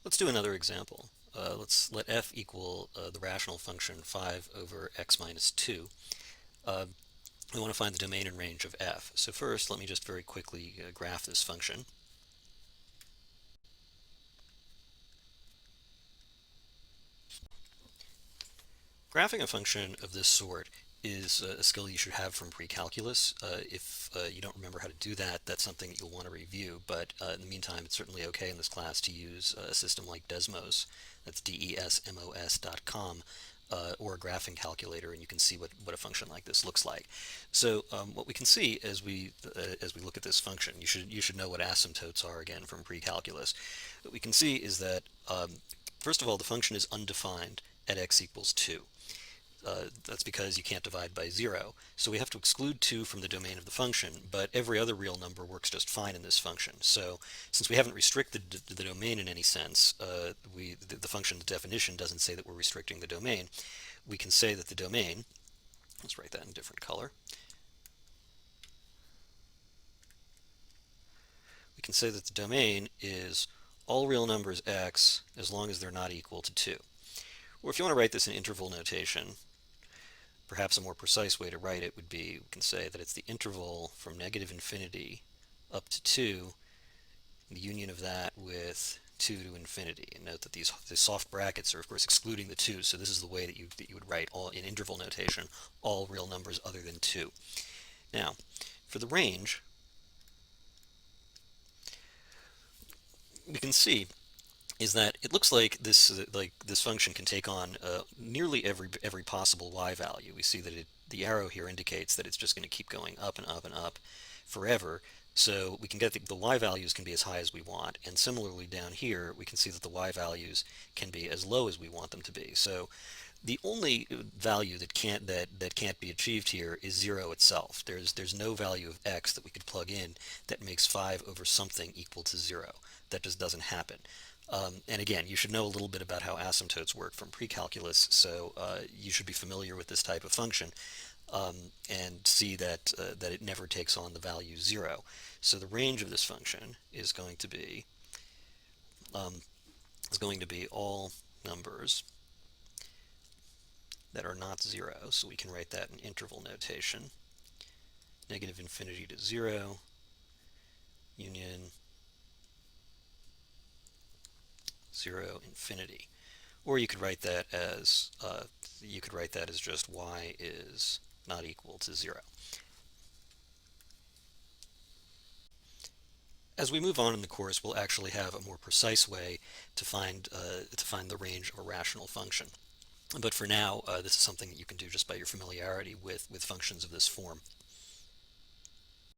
Let's do another example. Let's let f equal the rational function 5 over x minus 2. Uh, we want to find the domain and range of f. So first, let me just very quickly graph this function. Graphing a function of this sort is a skill you should have from pre-calculus. If you don't remember how to do that, that's something that you'll want to review. But in the meantime, it's certainly okay in this class to use a system like Desmos. That's desmos.com. Or a graphing calculator, and you can see what a function like this looks like. So what we can see as we look at this function, you should know what asymptotes are again from pre-calculus. What we can see is that first of all, the function is undefined at x equals 2. That's because you can't divide by 0. So we have to exclude 2 from the domain of the function, but every other real number works just fine in this function. So since we haven't restricted the domain in any sense, the function's definition doesn't say that we're restricting the domain. We can say that the domain, let's write that in a different color. We can say that the domain is all real numbers x as long as they're not equal to 2. Or if you want to write this in interval notation, perhaps a more precise way to write it would be, we can say that it's the interval from negative infinity up to 2, the union of that with 2 to infinity. And note that the soft brackets are, of course, excluding the 2, so this is the way that you would write all in interval notation, all real numbers other than 2. Now, for the range, we can see is that it looks like this function can take on nearly every possible y value. We see that the arrow here indicates that it's just going to keep going up and up and up forever. So we can get the y values can be as high as we want, and similarly down here we can see that the y values can be as low as we want them to be. So the only value that can't be achieved here is 0 itself. There's no value of x that we could plug in that makes 5 over something equal to 0. That just doesn't happen. And again, you should know a little bit about how asymptotes work from pre-calculus, so you should be familiar with this type of function and see that it never takes on the value 0. So the range of this function is going to be all numbers that are not 0. So we can write that in interval notation. Negative infinity to 0, union 0, infinity. Or you could write that as just y is not equal to 0. As we move on in the course, we'll actually have a more precise way to find the range of a rational function. But for now, this is something that you can do just by your familiarity with functions of this form.